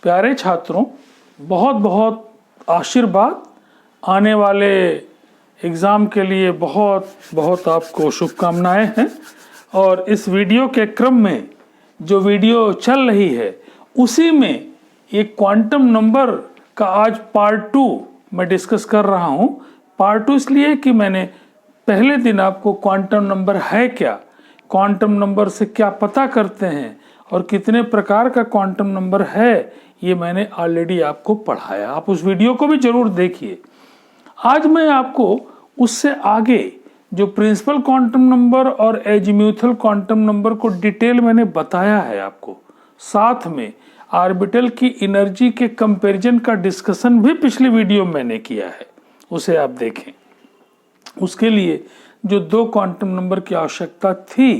प्यारे छात्रों, बहुत बहुत आशीर्वाद। आने वाले एग्ज़ाम के लिए बहुत बहुत आपको शुभकामनाएं हैं। और इस वीडियो के क्रम में जो वीडियो चल रही है उसी में एक क्वांटम नंबर का आज पार्ट 2 मैं डिस्कस कर रहा हूं। पार्ट 2 इसलिए कि मैंने पहले दिन आपको क्वांटम नंबर है क्या, क्वांटम नंबर से क्या पता करते हैं और कितने प्रकार का क्वांटम नंबर है, ये मैंने ऑलरेडी आपको पढ़ाया। आप उस वीडियो को भी जरूर देखिए। आज मैं आपको उससे आगे जो प्रिंसिपल क्वांटम नंबर और एजीम्यूथल क्वांटम नंबर को डिटेल मैंने बताया है आपको, साथ में ऑर्बिटल की एनर्जी के कंपैरिजन का डिस्कशन भी पिछली वीडियो में मैंने किया है, उसे आप देखें। उसके लिए जो दो क्वांटम नंबर की आवश्यकता थी,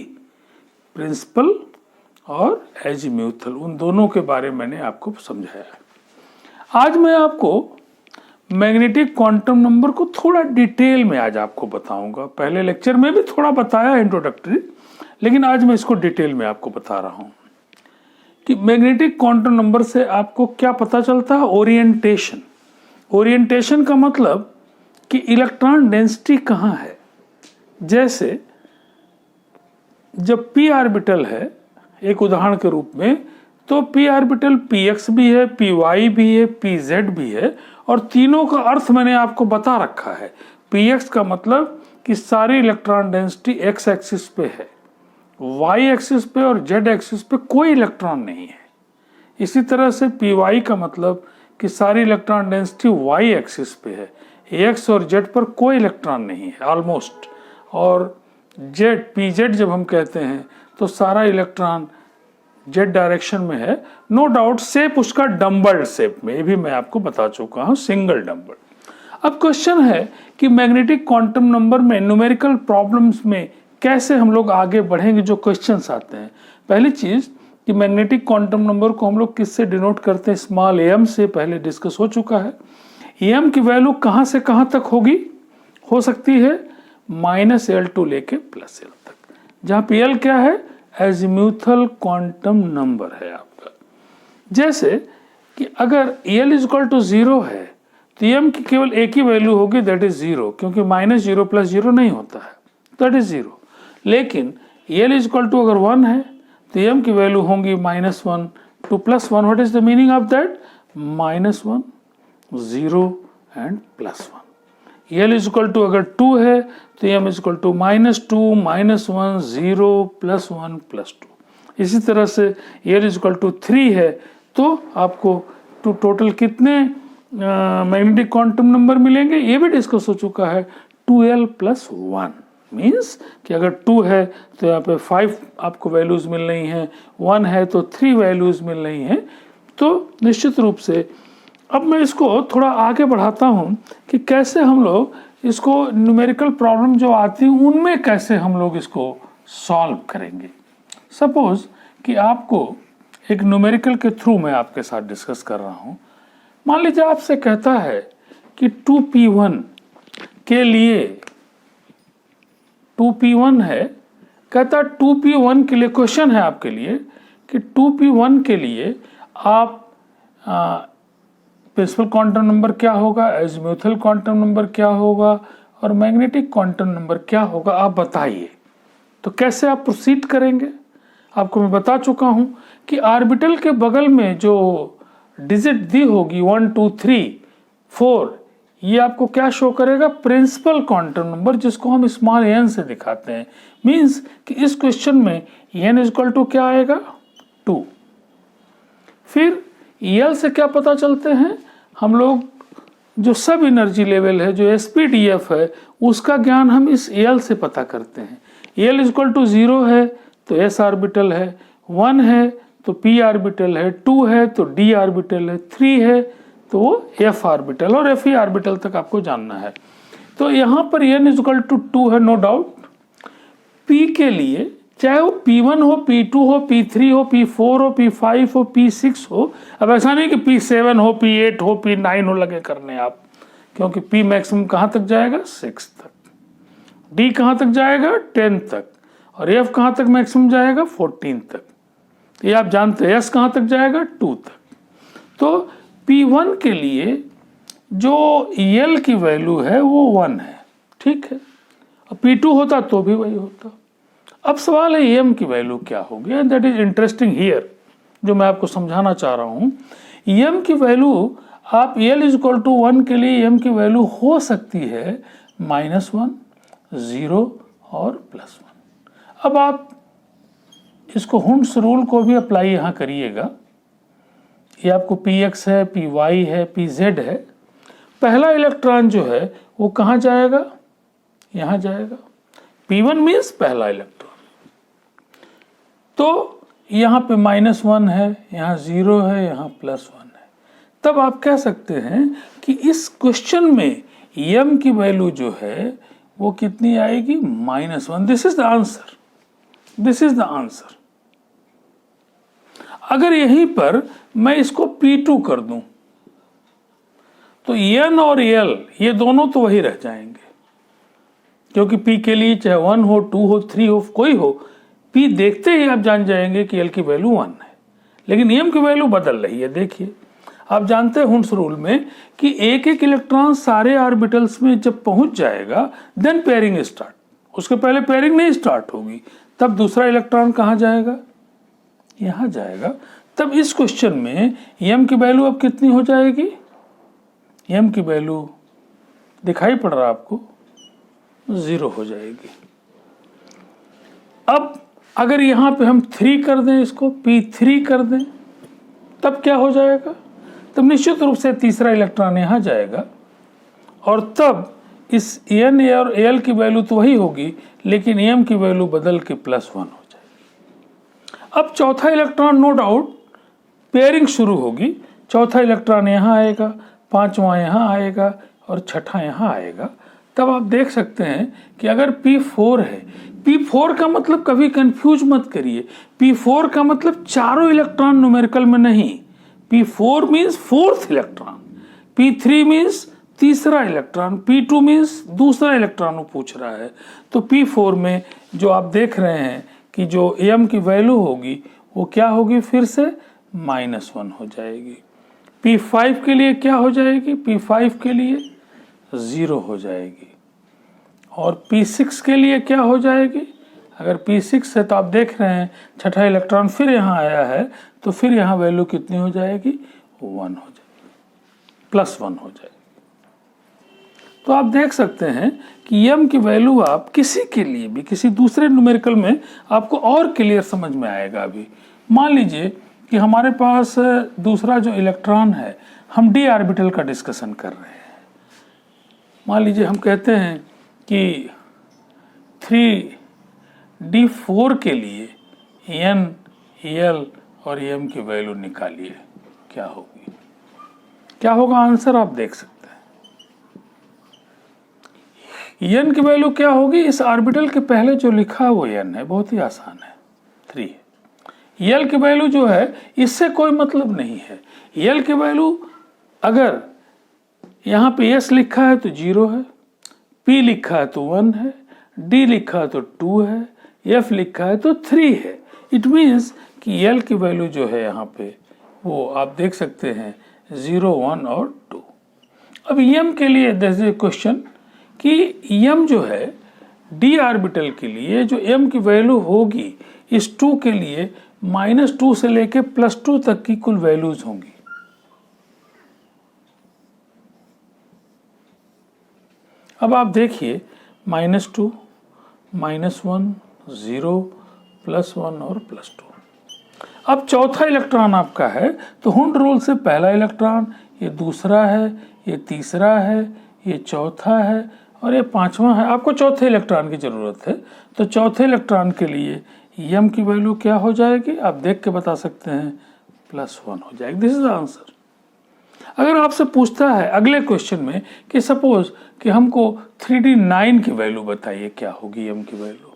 प्रिंसिपल और एजीम्यूथल, उन दोनों के बारे में मैंने आपको समझाया। आज मैं आपको मैग्नेटिक क्वांटम नंबर को थोड़ा डिटेल में आज आपको बताऊंगा। पहले लेक्चर में भी थोड़ा बताया इंट्रोडक्टरी, लेकिन आज मैं इसको डिटेल में आपको बता रहा हूं कि मैग्नेटिक क्वांटम नंबर से आपको क्या पता चलता है। ओरिएंटेशन। ओरिएंटेशन का मतलब कि इलेक्ट्रॉन डेंसिटी कहाँ है। जैसे जब p ऑर्बिटल है, एक उदाहरण के रूप में, तो p ऑर्बिटल px भी है, py भी है, pz भी है, और तीनों का अर्थ मैंने आपको बता रखा है। px का मतलब कि सारी इलेक्ट्रॉन डेंसिटी x एक्सिस पे है, y एक्सिस पे और z एक्सिस पे कोई इलेक्ट्रॉन नहीं है। इसी तरह से py का मतलब कि सारी इलेक्ट्रॉन डेंसिटी y एक्सिस पे है, x और z पर कोई इलेक्ट्रॉन नहीं है ऑलमोस्ट। और pz जब हम कहते हैं तो सारा इलेक्ट्रॉन z डायरेक्शन में है। नो डाउट शेप उसका डम्बल शेप में, ये भी मैं आपको बता चुका हूं, सिंगल डम्बल। अब क्वेश्चन है कि मैग्नेटिक क्वांटम नंबर में न्यूमेरिकल प्रॉब्लम्स में कैसे हम लोग आगे बढ़ेंगे, जो क्वेश्चंस आते हैं। पहली चीज कि मैग्नेटिक क्वांटम नंबर को हम लोग किससे डिनोट करते हैं, स्मॉल एम से, पहले डिस्कस हो चुका है। एम की वैल्यू कहां से कहां तक होगी, हो सकती है -L2 लेके +L तक, जहां पे L क्या है, एजीम्यूथल क्वांटम नंबर है आपका। जैसे कि अगर L = 0 है तो m की केवल एक ही वैल्यू होगी, दैट इज 0, क्योंकि -0 + 0 नहीं होता है, दैट इज 0। लेकिन L = अगर 1 है तो m की वैल्यू होंगी -1 to +1। What is the meaning of that, -1 0 and +1। L = अगर 2 है तो m = -2 -1 0 +1 +2। इसी तरह से L = 3 है तो आपको टोटल कितने मैग्नेटिक क्वांटम नंबर मिलेंगे, ये भी डिस्कस हो चुका है। 2L + 1 मीन्स कि अगर 2 है तो यहाँ पे 5 आपको वैल्यूज मिल रही हैं, 1 है तो 3 वैल्यूज मिल रही हैं। तो निश्चित रूप से अब मैं इसको थोड़ा आगे बढ़ाता हूं कि कैसे हम लोग इसको न्यूमेरिकल प्रॉब्लम जो आती हैं उनमें कैसे हम लोग इसको सॉल्व करेंगे। सपोज कि आपको एक न्यूमेरिकल के थ्रू मैं आपके साथ डिस्कस कर रहा हूं। मान लीजिए आपसे कहता है कि 2p1 के लिए, 2p1 है, कहता 2p1 के लिए क्वेश्चन है आपके लिए कि 2p1 के लिए आप प्रिंसिपल क्वांटम नंबर क्या होगा, एजीम्यूथल क्वांटम नंबर क्या होगा और मैग्नेटिक क्वांटम नंबर क्या होगा, आप बताइए। तो कैसे आप प्रोसीड करेंगे, आपको मैं बता चुका हूं कि ऑर्बिटल के बगल में जो डिजिट दी होगी 1 2 3 4, ये आपको क्या शो करेगा, प्रिंसिपल क्वांटम नंबर, जिसको हम स्मॉल n से दिखाते हैं। मीन्स कि इस क्वेश्चन में n = क्या आएगा, 2। फिर L से क्या पता चलते हैं हम लोग, जो सब एनर्जी लेवल है, जो SPDF है, उसका ज्ञान हम इस L से पता करते हैं। L = 0 है तो s ऑर्बिटल है, 1 है तो p ऑर्बिटल है, 2 है तो d ऑर्बिटल है, 3 है तो वो f ऑर्बिटल और fe ऑर्बिटल तक आपको जानना है। तो यहाँ पर n = 2 है, नो डाउट। p के लिए चाहे वो p1 हो, p2 हो, p3 हो, p4 हो, p5 हो, p6 हो, अब ऐसा नहीं कि p7 हो, p8 हो, p9 हो लगे करने आप, क्योंकि p मैक्सिमम कहाँ तक जाएगा, 6 तक, d कहाँ तक जाएगा, 10 तक, और f कहाँ तक मैक्सिमम जाएगा, 14 तक। ये आप जानते हैं, s कहाँ तक जाएगा, 2 तक। तो P1 के लिए जो L की वैल्यू है वो 1 है, ठीक है। P2 होता तो भी वही होता। अब सवाल है EM की वैल्यू क्या होगी, and that is interesting here, जो मैं आपको समझाना चाह रहा हूँ। EM की वैल्यू आप L इक्वल टू 1 के लिए EM की वैल्यू हो सकती है -1, 0 और +1। अब आप इसको हुंड्स रूल को भी अप्लाई यहाँ करिएगा। ये आपको Px है, Py है, Pz है। पहला इलेक्ट्रॉन जो है वो कहाँ जाएगा, यहाँ जाएगा। P1 मीन्स पहला इलेक्ट्रॉन, तो यहाँ पे -1 है, यहाँ 0 है, यहाँ +1 है। तब आप कह सकते हैं कि इस क्वेश्चन में m की वैल्यू जो है वो कितनी आएगी, -1। This is the answer, this is the answer. अगर यहीं पर मैं इसको P2 कर दूं तो N और L ये दोनों तो वही रह जाएंगे, क्योंकि P के लिए चाहे 1 हो, 2 हो, 3 हो, कोई हो, P देखते ही आप जान जाएंगे कि L की वैल्यू 1 है। लेकिन M की वैल्यू बदल रही है। देखिए, आप जानते हैं हुंड्स रूल में कि एक एक इलेक्ट्रॉन सारे ऑर्बिटल्स में जब पहुंच जाएगा देन पेयरिंग स्टार्ट, उसके पहले पेयरिंग नहीं स्टार्ट होगी। तब दूसरा इलेक्ट्रॉन कहाँ जाएगा, यहाँ जाएगा। तब इस क्वेश्चन में M की वैल्यू अब कितनी हो जाएगी, M की वैल्यू दिखाई पड़ रहा है आपको, 0 हो जाएगी। अब अगर यहाँ पे हम 3 कर दें, इसको P3 कर दें, तब क्या हो जाएगा, तब निश्चित रूप से तीसरा इलेक्ट्रॉन यहाँ जाएगा और तब इस N और L की वैल्यू तो वही होगी, लेकिन M की वैल्यू बदल के +1 हो जाएगी। अब चौथा इलेक्ट्रॉन नो डाउट पेयरिंग शुरू होगी। चौथा इलेक्ट्रॉन यहाँ आएगा, पांचवा यहाँ आएगा और छठा यहाँ आएगा। तब आप देख सकते हैं कि अगर P4 है, P4 का मतलब कभी कंफ्यूज मत करिए, P4 का मतलब चारों इलेक्ट्रॉन न्यूमेरिकल में नहीं। P4 means fourth electron, P3 means तीसरा इलेक्ट्रॉन, P2 मीन्स दूसरा इलेक्ट्रॉन वो पूछ रहा है। तो P4 में जो आप देख रहे हैं कि जो M की वैल्यू होगी वो क्या होगी, फिर से -1 हो जाएगी। P5 के लिए क्या हो जाएगी, P5 के लिए 0 हो जाएगी। और P6 के लिए क्या हो जाएगी, अगर P6 है तो आप देख रहे हैं छठा इलेक्ट्रॉन फिर यहाँ आया है, तो फिर यहाँ वैल्यू कितनी हो जाएगी, 1 हो जाएगी, +1 हो जाएगी। तो आप देख सकते हैं कि M की वैल्यू आप किसी के लिए भी किसी दूसरे न्यूमेरिकल में आपको और क्लियर समझ में आएगा। अभी मान लीजिए कि हमारे पास दूसरा जो इलेक्ट्रॉन है, हम d ऑर्बिटल का डिस्कशन कर रहे हैं। मान लीजिए हम कहते हैं कि 3d4 के लिए N, L और M की वैल्यू निकालिए, क्या होगी, क्या होगा आंसर आप देख सकते हैं। N की वैल्यू क्या होगी, इस ऑर्बिटल के पहले जो लिखा है वो N है, बहुत ही आसान है, 3 है। L की वैल्यू जो है इससे कोई मतलब नहीं है। L की वैल्यू अगर यहाँ पे S लिखा है तो 0 है, P लिखा है तो 1 है, D लिखा है तो 2 है, F लिखा है तो 3 है। इट मीन्स कि L की वैल्यू जो है यहाँ पे वो आप देख सकते हैं 0, 1 और 2। अब M के लिए दिस इज क्वेश्चन कि M जो है d ऑर्बिटल के लिए जो M की वैल्यू होगी इस 2 के लिए -2 से लेके +2 तक की कुल वैल्यूज होंगी। अब आप देखिए -2, -1, 0, +1 और +2। अब चौथा इलेक्ट्रॉन आपका है तो हुंड रूल से पहला इलेक्ट्रॉन, ये दूसरा है, ये तीसरा है, ये चौथा है और ये पांचवा है। आपको चौथे इलेक्ट्रॉन की ज़रूरत है, तो चौथे इलेक्ट्रॉन के लिए M की वैल्यू क्या हो जाएगी, आप देख के बता सकते हैं, +1 हो जाएगी। This is the answer. अगर आपसे पूछता है अगले क्वेश्चन में कि सपोज कि हमको 3d9 की वैल्यू बताइए क्या होगी M की वैल्यू,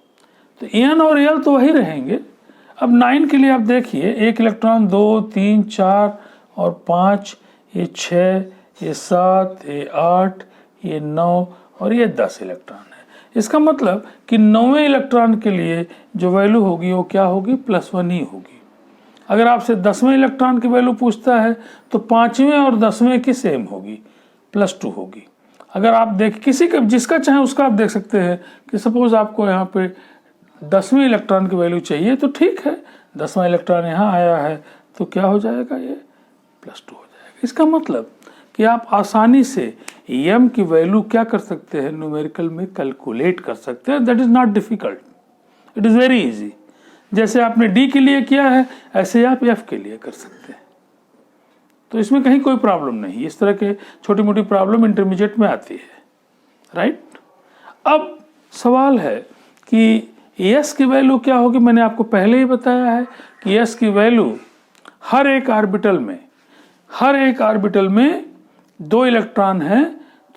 तो N और L तो वही रहेंगे। अब 9 के लिए आप देखिए, एक इलेक्ट्रॉन 2, 3, 4 और 5, ये 6, ये 7, ये 8, ये 9 और ये 10 इलेक्ट्रॉन है। इसका मतलब कि 9वें इलेक्ट्रॉन के लिए जो वैल्यू होगी वो क्या होगी, +1 ही होगी। अगर आपसे 10वें इलेक्ट्रॉन की वैल्यू पूछता है तो 5वें और 10वें की सेम होगी, +2 होगी। अगर आप देख किसी का जिसका चाहे उसका आप देख सकते हैं कि सपोज आपको यहाँ पे 10वें इलेक्ट्रॉन की वैल्यू चाहिए तो ठीक है, 10वां इलेक्ट्रॉन यहाँ आया है तो क्या हो जाएगा, ये +2 हो जाएगा। इसका मतलब कि आप आसानी से m की वैल्यू क्या कर सकते हैं, न्यूमेरिकल में कैलकुलेट कर सकते हैं। That is not difficult, it is very easy. जैसे आपने d के लिए किया है ऐसे आप f के लिए कर सकते हैं, तो इसमें कहीं कोई प्रॉब्लम नहीं। इस तरह के छोटी मोटी प्रॉब्लम इंटरमीडिएट में आती है, राइट। अब सवाल है कि s की वैल्यू क्या होगी। मैंने आपको पहले ही बताया है कि s की वैल्यू हर एक ऑर्बिटल में 2 इलेक्ट्रॉन है,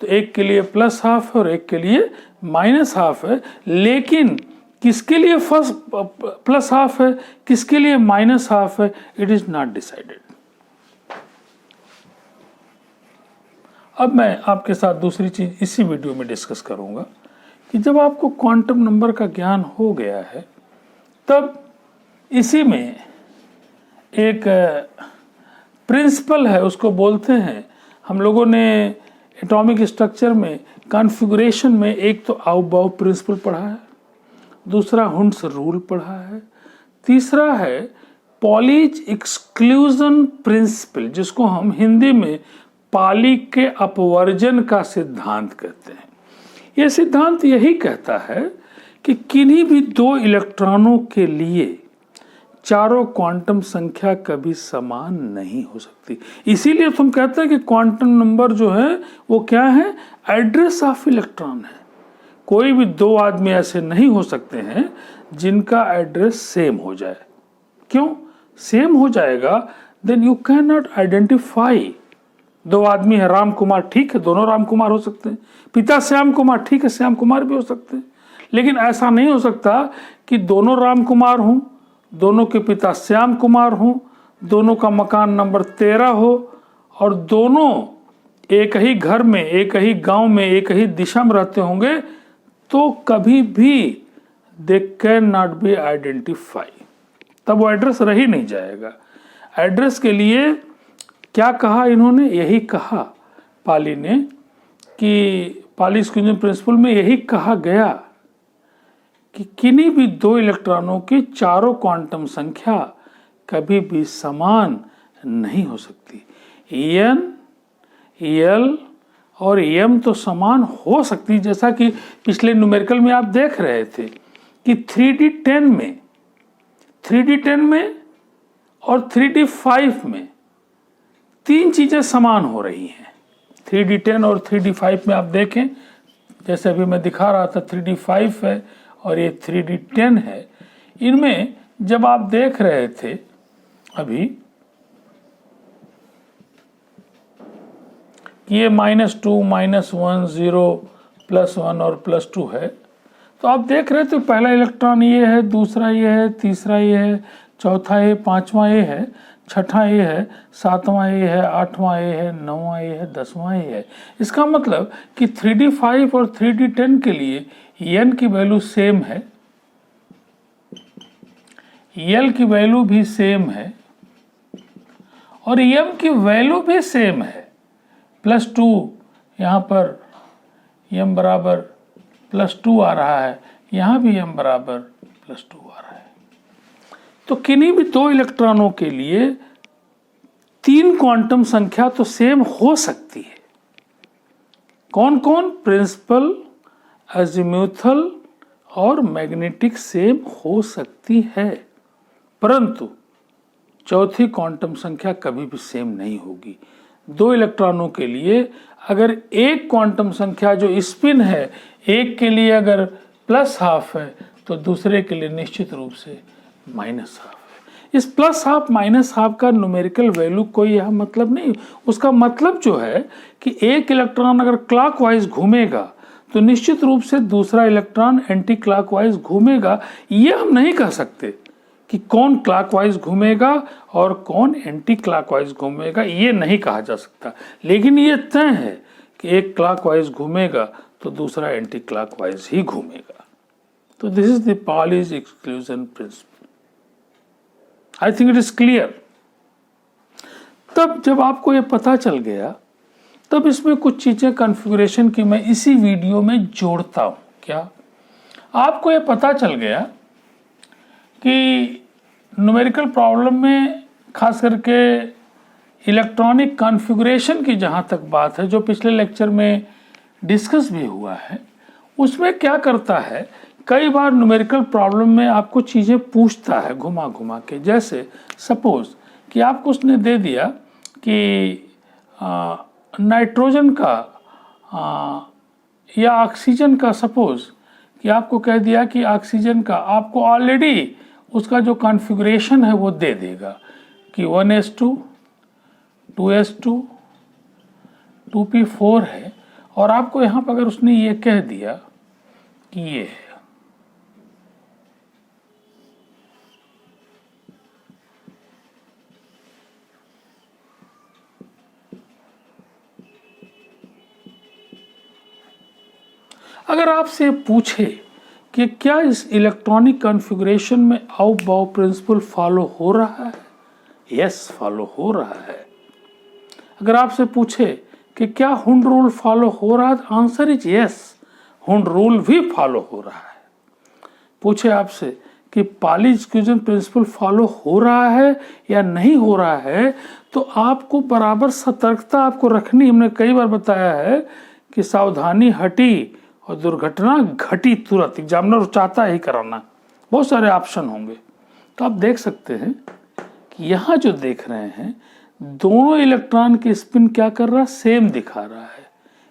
तो एक के लिए +½ है और एक के लिए -½ है। लेकिन किसके लिए फर्स्ट +½ है, किसके लिए -½ है, इट इज नॉट डिसाइडेड। अब मैं आपके साथ दूसरी चीज इसी वीडियो में डिस्कस करूंगा कि जब आपको क्वांटम नंबर का ज्ञान हो गया है तब इसी में एक प्रिंसिपल है, उसको बोलते हैं, हम लोगों ने एटॉमिक स्ट्रक्चर में कॉन्फ़िगरेशन में एक तो आउबाउ प्रिंसिपल पढ़ा है, दूसरा हुंड्स रूल पढ़ा है, तीसरा है पॉलीज एक्सक्लूजन प्रिंसिपल, जिसको हम हिंदी में पाली के अपवर्जन का सिद्धांत कहते हैं। यह सिद्धांत यही कहता है कि किन्हीं भी 2 इलेक्ट्रॉनों के लिए चारों क्वांटम संख्या कभी समान नहीं हो सकती। इसीलिए तुम कहते हैं कि क्वांटम नंबर जो है वो क्या है, एड्रेस ऑफ इलेक्ट्रॉन है। कोई भी 2 आदमी ऐसे नहीं हो सकते हैं जिनका एड्रेस सेम हो जाए। क्यों सेम हो जाएगा, then you cannot identify. 2 आदमी है, राम कुमार, ठीक है, दोनों राम कुमार हो सकते हैं। पिता श्याम कुमार, ठीक है, श्याम कुमार भी हो सकते हैं। लेकिन ऐसा नहीं हो सकता कि दोनों राम कुमार हों, दोनों के पिता श्याम कुमार हों, दोनों का मकान नंबर 13 हो और दोनों एक ही घर में, एक ही गांव में, एक ही दिशा में रहते होंगे, तो कभी भी they can not be identify. तब वो एड्रेस रह ही नहीं जाएगा। एड्रेस के लिए क्या कहा इन्होंने, यही कहा पाली ने कि पाली एक्सक्लूजन प्रिंसिपल में यही कहा गया कि किन्हीं भी 2 इलेक्ट्रॉनों की चारों क्वांटम संख्या कभी भी समान नहीं हो सकती। n, l और m तो समान हो सकती, जैसा कि पिछले न्यूमेरिकल में आप देख रहे थे कि 3d10 में और 3d5 में 3 चीजें समान हो रही हैं। 3d10 और 3d5 में आप देखें, जैसे अभी मैं दिखा रहा था 3d5 है और ये 3d10 है। इनमें जब आप देख रहे थे अभी कि ये -2, -1, 0, +1 और +2 है, तो आप देख रहे थे पहला इलेक्ट्रॉन ये है, दूसरा ये है, तीसरा ये है, चौथा ये, पांचवा ये है, छठा ये है, सातवां ये है, आठवां ये है, नौवां ये है, 10वां ये है। इसका मतलब कि 3d5 और 3d10 के लिए n की वैल्यू सेम है, l की वैल्यू भी सेम है और m की वैल्यू भी सेम है। +2 यहाँ पर m बराबर +2 आ रहा है, यहाँ भी m बराबर +2 आ रहा है। तो किन्हीं भी 2 इलेक्ट्रॉनों के लिए 3 क्वांटम संख्या तो सेम हो सकती है। कौन कौन, प्रिंसिपल, अज़ीमुथल और मैग्नेटिक सेम हो सकती है, परंतु चौथी क्वांटम संख्या कभी भी सेम नहीं होगी। 2 इलेक्ट्रॉनों के लिए अगर एक क्वांटम संख्या जो स्पिन है, एक के लिए अगर +½ है तो दूसरे के लिए निश्चित रूप से -½ है। इस +½ -½ का न्यूमेरिकल वैल्यू कोई यह मतलब नहीं। उसका मतलब जो है कि एक इलेक्ट्रॉन अगर क्लॉकवाइज घूमेगा तो निश्चित रूप से दूसरा इलेक्ट्रॉन एंटी क्लॉकवाइज घूमेगा। ये हम नहीं कह सकते कि कौन क्लॉकवाइज घूमेगा और कौन एंटी क्लॉकवाइज घूमेगा, ये नहीं कहा जा सकता। लेकिन ये तय है कि एक क्लॉकवाइज घूमेगा तो दूसरा एंटी क्लॉकवाइज ही घूमेगा। तो this is the Pauli's exclusion principle. I think it is clear. तब जब आपको ये पता चल गया, तब इसमें कुछ चीज़ें कॉन्फ़िगरेशन की मैं इसी वीडियो में जोड़ता हूँ। क्या आपको ये पता चल गया कि न्यूमेरिकल प्रॉब्लम में खास करके इलेक्ट्रॉनिक कॉन्फ़िगरेशन की जहाँ तक बात है, जो पिछले लेक्चर में डिस्कस भी हुआ है, उसमें क्या करता है, कई बार न्यूमेरिकल प्रॉब्लम में आपको चीज़ें पूछता है घुमा घुमा के। जैसे सपोज कि आपको उसने दे दिया कि नाइट्रोजन का या ऑक्सीजन का, सपोज कि आपको कह दिया कि ऑक्सीजन का आपको ऑलरेडी उसका जो कॉन्फ़िगरेशन है वो दे देगा कि 1s2 2s2 2p4 है, और आपको यहाँ पर अगर उसने ये कह दिया कि ये है, अगर आपसे पूछे कि क्या इस इलेक्ट्रॉनिक कॉन्फ़िगरेशन में आउट बाउ प्रिंसिपल फॉलो हो रहा है, यस फॉलो हो रहा है। अगर आपसे पूछे कि क्या हुंड रूल फॉलो हो रहा है, answer is yes, Hund rule भी फॉलो हो रहा है। पूछे आपसे कि पाली एक्सक्लूजन प्रिंसिपल फॉलो हो रहा है या नहीं हो रहा है, तो आपको बराबर सतर्कता आपको रखनी। हमने कई बार बताया है कि सावधानी हटी और दुर्घटना घटी तुरंत। एग्जामिनर चाहता ही कराना, बहुत सारे ऑप्शन होंगे। तो आप देख सकते हैं कि यहाँ जो देख रहे हैं, दोनों इलेक्ट्रॉन की स्पिन क्या कर रहा है, सेम दिखा रहा है।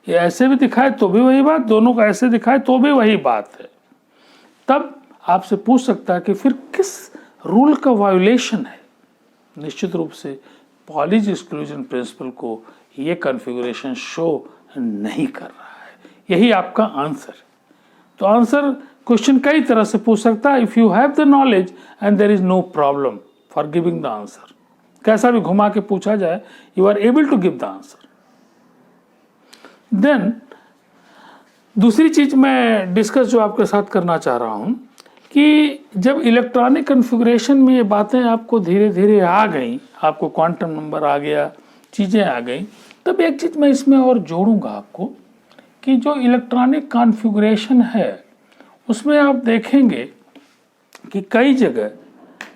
ये ऐसे भी दिखाए तो भी वही बात, दोनों को ऐसे दिखाए तो भी वही बात है। तब आपसे पूछ सकता है कि फिर किस रूल का वायोलेशन है। निश्चित रूप से पॉलीज एक्सक्लूजन प्रिंसिपल को ये कॉन्फ़िगरेशन शो नहीं कर रहा है। यही आपका आंसर। तो आंसर क्वेश्चन कई तरह से पूछ सकता है। If you have the knowledge and there is no problem for giving the answer, कैसा भी घुमा के पूछा जाए, you are able to give the answer. Then दूसरी चीज मैं डिस्कस जो आपके साथ करना चाह रहा हूं कि जब इलेक्ट्रॉनिक कॉन्फ़िगरेशन में ये बातें आपको धीरे धीरे आ गई, आपको क्वांटम नंबर आ गया, चीज़ें आ गई, तब एक चीज़ मैं इसमें और जोड़ूंगा आपको कि जो इलेक्ट्रॉनिक कॉन्फ़िगरेशन है उसमें आप देखेंगे कि कई जगह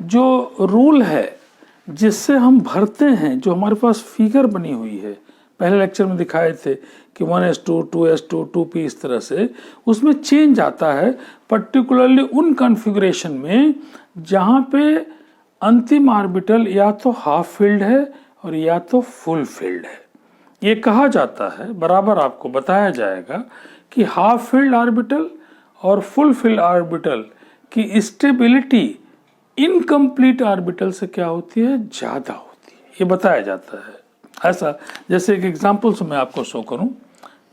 जो रूल है जिससे हम भरते हैं, जो हमारे पास फिगर बनी हुई है, पहले लेक्चर में दिखाए थे कि 1s2 2s2 2p, इस तरह से उसमें चेंज आता है, पर्टिकुलरली उन कॉन्फ़िगरेशन में जहाँ पे अंतिम ऑर्बिटल या तो हाफ फील्ड है और या तो फुल फील्ड है। ये कहा जाता है, बराबर आपको बताया जाएगा कि हाफ फील्ड ऑर्बिटल और फुल फील्ड ऑर्बिटल की स्टेबिलिटी इनकम्प्लीट ऑर्बिटल से क्या होती है, ज़्यादा होती है। ये बताया जाता है। ऐसा जैसे एक एग्जाम्पल से मैं आपको शो करूं,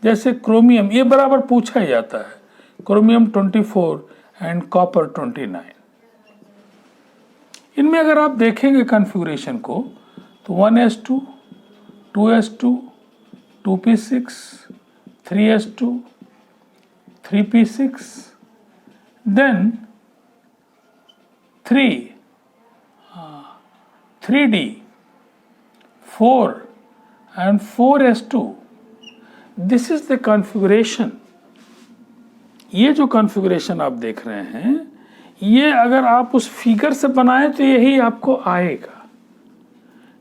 जैसे क्रोमियम, ये बराबर पूछा ही जाता है, क्रोमियम 24 एंड कॉपर 29। इनमें अगर आप देखेंगे कॉन्फ़िगरेशन को तो 1s2 2s2 2p6 3s2 3p6 then 3d 4 and 4s2, this is the configuration. ये जो कॉन्फ़िगरेशन आप देख रहे हैं, ये अगर आप उस फिगर से बनाएं तो यही आपको आएगा,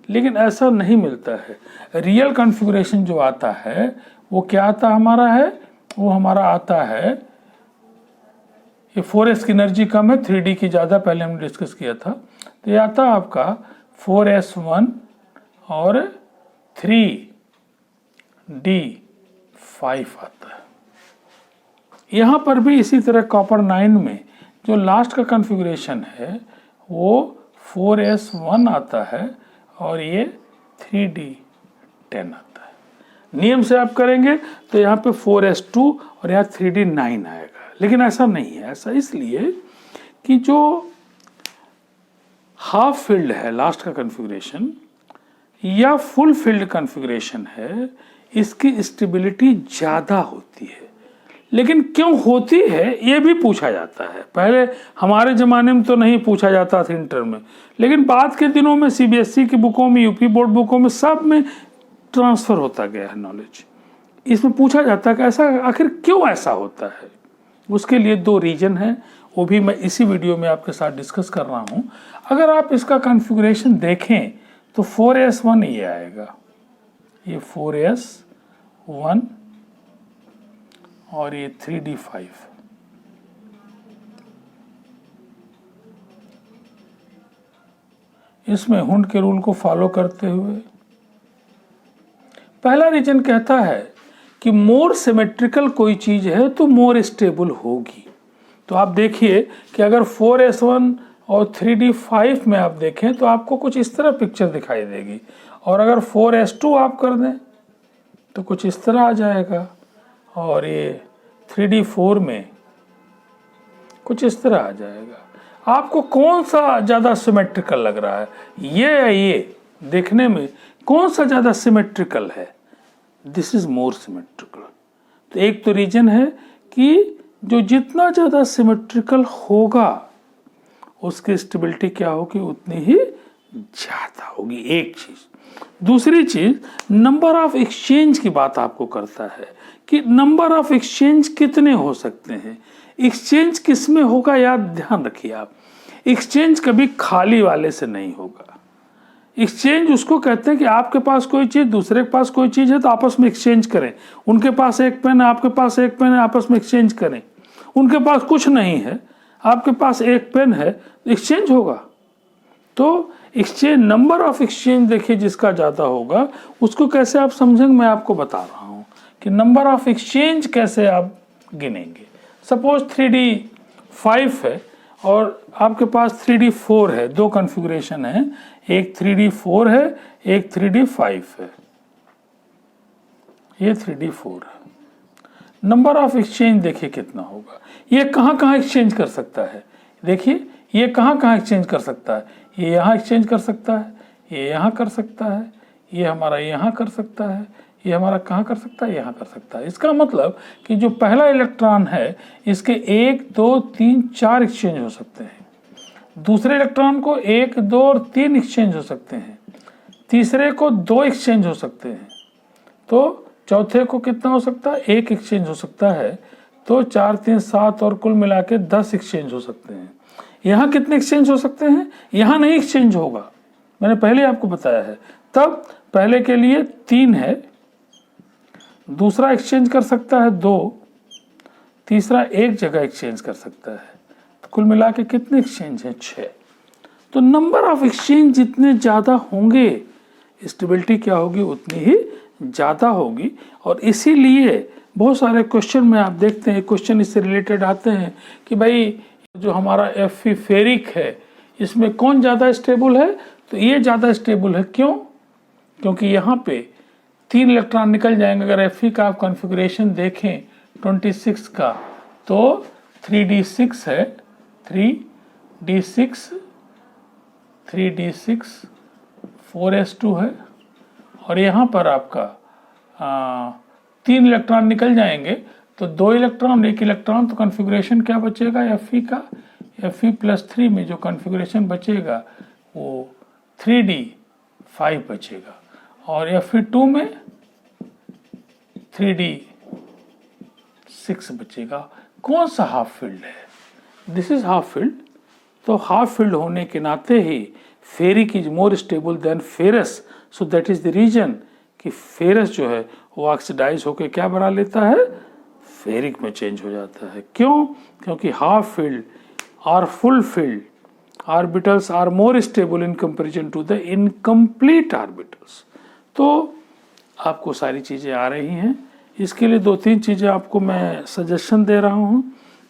लेकिन ऐसा नहीं मिलता है। रियल कॉन्फ़िगरेशन जो आता है वो क्या आता हमारा है, वो हमारा आता है, ये 4s की एनर्जी कम है, 3d की ज़्यादा, पहले हमने डिस्कस किया था। तो ये आता आपका 4s1 और 3d5 आता है। यहाँ पर भी इसी तरह कॉपर 9 में जो लास्ट का कॉन्फ़िगरेशन है वो 4s1 आता है और ये 3d10 आता है। नियम से आप करेंगे तो यहाँ पे 4s2 और यहाँ 3d9 आएगा, लेकिन ऐसा नहीं है। ऐसा इसलिए कि जो हाफ फील्ड है लास्ट का कॉन्फ़िगरेशन या फुल फील्ड कॉन्फ़िगरेशन है, इसकी स्टेबिलिटी ज़्यादा होती है, लेकिन क्यों होती है ये भी पूछा जाता है। पहले हमारे ज़माने में तो नहीं पूछा जाता था इंटर में, लेकिन बाद के दिनों में सीबीएसई की बुकों में, यूपी बोर्ड बुकों में, सब में ट्रांसफ़र होता गया है नॉलेज। इसमें पूछा जाता है कि ऐसा आखिर क्यों ऐसा होता है। उसके लिए 2 रीजन है, वो भी मैं इसी वीडियो में आपके साथ डिस्कस कर रहा हूँ। अगर आप इसका कॉन्फ़िगरेशन देखें तो 4s1 ये आएगा, ये 4s1 और ये 3d5। इसमें हुंड के रूल को फॉलो करते हुए पहला रीजन कहता है कि मोर सिमेट्रिकल कोई चीज़ है तो मोर स्टेबल होगी। तो आप देखिए कि अगर 4s1 और 3d5 में आप देखें तो आपको कुछ इस तरह पिक्चर दिखाई देगी, और अगर 4s2 आप कर दें तो कुछ इस तरह आ जाएगा, और ये 3d4 में कुछ इस तरह आ जाएगा। आपको कौन सा ज़्यादा सिमेट्रिकल लग रहा है, ये या ये? देखने में कौन सा ज़्यादा सिमेट्रिकल है? This is more symmetrical. तो एक तो रीजन है कि जो जितना ज़्यादा सिमेट्रिकल होगा उसकी स्टेबिलिटी क्या होगी, उतनी ही ज़्यादा होगी। एक चीज़। दूसरी चीज़, नंबर ऑफ एक्सचेंज की बात आपको करता है कि नंबर ऑफ एक्सचेंज कितने हो सकते हैं। एक्सचेंज किस में होगा, याद ध्यान रखिए आप, एक्सचेंज कभी खाली वाले से नहीं होगा। एक्सचेंज उसको कहते हैं कि आपके पास कोई चीज़, दूसरे के पास कोई चीज़ है तो आपस में एक्सचेंज करें। उनके पास एक पेन है, आपके पास एक पेन है, आपस में एक्सचेंज करें। उनके पास कुछ नहीं है, आपके पास एक पेन है, एक्सचेंज होगा। तो एक्सचेंज, नंबर ऑफ एक्सचेंज देखिए जिसका ज़्यादा होगा उसको कैसे आप समझेंगे, मैं आपको बता रहा हूँ कि नंबर ऑफ एक्सचेंज कैसे आप गिनेंगे। सपोज 3d5 है और आपके पास 3d4 है, 2 कॉन्फ़िगरेशन है, एक 3d4 है, एक 3d5 है, ये 3d4 है। नंबर ऑफ एक्सचेंज देखिए कितना होगा। ये कहाँ कहाँ एक्सचेंज कर सकता है, देखिए ये कहाँ कहाँ एक्सचेंज कर सकता है। ये यहाँ एक्सचेंज कर सकता है, ये यहाँ कर सकता है, ये हमारा यहाँ कर सकता है, ये हमारा कहाँ कर सकता है, यहाँ कर सकता है। इसका मतलब कि जो पहला इलेक्ट्रॉन है इसके 1, 2, 3, 4 एक्सचेंज हो सकते हैं। दूसरे इलेक्ट्रॉन को 1, 2 और 3 एक्सचेंज हो सकते हैं। तीसरे को 2 एक्सचेंज हो सकते हैं। तो चौथे को कितना हो सकता है, 1 एक्सचेंज हो सकता है। तो 4, 3, 7 और कुल मिला के 10 एक्सचेंज हो सकते हैं। यहाँ कितने एक्सचेंज हो सकते हैं, यहाँ नहीं एक्सचेंज होगा, मैंने पहले आपको बताया है। तब पहले के लिए 3 है, दूसरा एक्सचेंज कर सकता है 2, तीसरा एक जगह एक्सचेंज कर सकता है। तो कुल मिला के कितने एक्सचेंज हैं, 6। तो नंबर ऑफ एक्सचेंज जितने ज़्यादा होंगे स्टेबिलिटी क्या होगी, उतनी ही ज़्यादा होगी। और इसीलिए बहुत सारे क्वेश्चन में आप देखते हैं, क्वेश्चन इससे रिलेटेड आते हैं कि भाई जो हमारा Fe फेरिक है इसमें कौन ज़्यादा स्टेबल है, तो ये ज़्यादा स्टेबल है। क्यों? क्योंकि यहाँ पे 3 इलेक्ट्रॉन निकल जाएंगे। अगर Fe का आप कॉन्फ़िगरेशन देखें 26 का, तो 3d6 है, 3d6 4s2 है, और यहाँ पर आपका 3 इलेक्ट्रॉन निकल जाएंगे तो 2 इलेक्ट्रॉन, 1 इलेक्ट्रॉन, तो कॉन्फ़िगरेशन क्या बचेगा Fe का, Fe+3 में जो कॉन्फ़िगरेशन बचेगा वो 3d5 बचेगा, और Fe2 में 3d6 बचेगा। कौन सा हाफ फील्ड है, दिस इज हाफ फील्ड। तो हाफ फील्ड होने के नाते ही ferric is more stable than ferrous, so that is the reason कि फेरस जो है वो ऑक्सीडाइज होकर क्या बना लेता है, फेरिक में चेंज हो जाता है। क्यों? क्योंकि हाफ फील्ड और full filled orbitals are more stable in comparison to the incomplete orbitals. तो आपको सारी चीज़ें आ रही हैं। इसके लिए 2-3 चीज़ें आपको मैं सजेशन दे रहा हूँ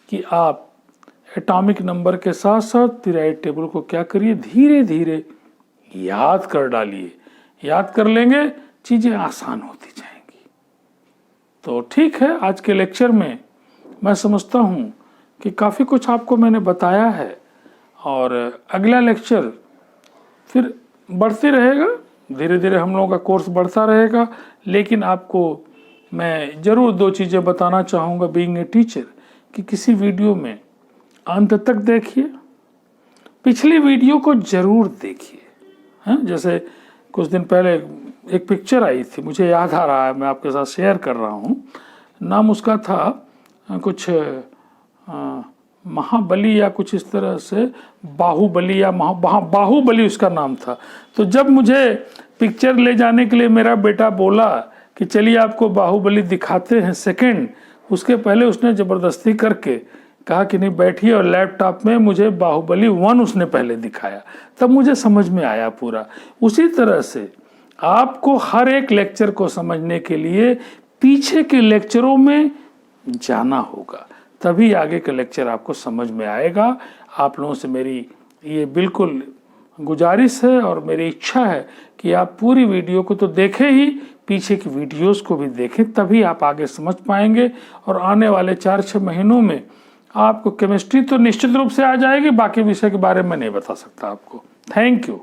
कि आप एटॉमिक नंबर के साथ साथ पीरियोडिक टेबल को क्या करिए, धीरे धीरे याद कर डालिए। याद कर लेंगे चीज़ें आसान होती जाएंगी। तो ठीक है, आज के लेक्चर में मैं समझता हूँ कि काफ़ी कुछ आपको मैंने बताया है, और अगला लेक्चर फिर बढ़ते रहेगा। धीरे धीरे हम लोगों का कोर्स बढ़ता रहेगा, लेकिन आपको मैं ज़रूर 2 चीज़ें बताना चाहूँगा बीइंग ए टीचर, कि किसी वीडियो में अंत तक देखिए, पिछली वीडियो को ज़रूर देखिए। हाँ, जैसे कुछ दिन पहले एक पिक्चर आई थी, मुझे याद आ रहा है, मैं आपके साथ शेयर कर रहा हूँ। नाम उसका था कुछ महाबली या कुछ इस तरह से, बाहुबली या बाहुबली उसका नाम था। तो जब मुझे पिक्चर ले जाने के लिए मेरा बेटा बोला कि चलिए आपको बाहुबली दिखाते हैं सेकंड, उसके पहले उसने ज़बरदस्ती करके कहा कि नहीं बैठिए, और लैपटॉप में मुझे बाहुबली 1 उसने पहले दिखाया, तब मुझे समझ में आया पूरा। उसी तरह से आपको हर एक लेक्चर को समझने के लिए पीछे के लेक्चरों में जाना होगा, तभी आगे का लेक्चर आपको समझ में आएगा। आप लोगों से मेरी ये बिल्कुल गुजारिश है और मेरी इच्छा है कि आप पूरी वीडियो को तो देखें ही, पीछे की वीडियोस को भी देखें, तभी आप आगे समझ पाएंगे। और आने वाले 4-6 महीनों में आपको केमिस्ट्री तो निश्चित रूप से आ जाएगी, बाकी विषय के बारे में नहीं बता सकता आपको। Thank you.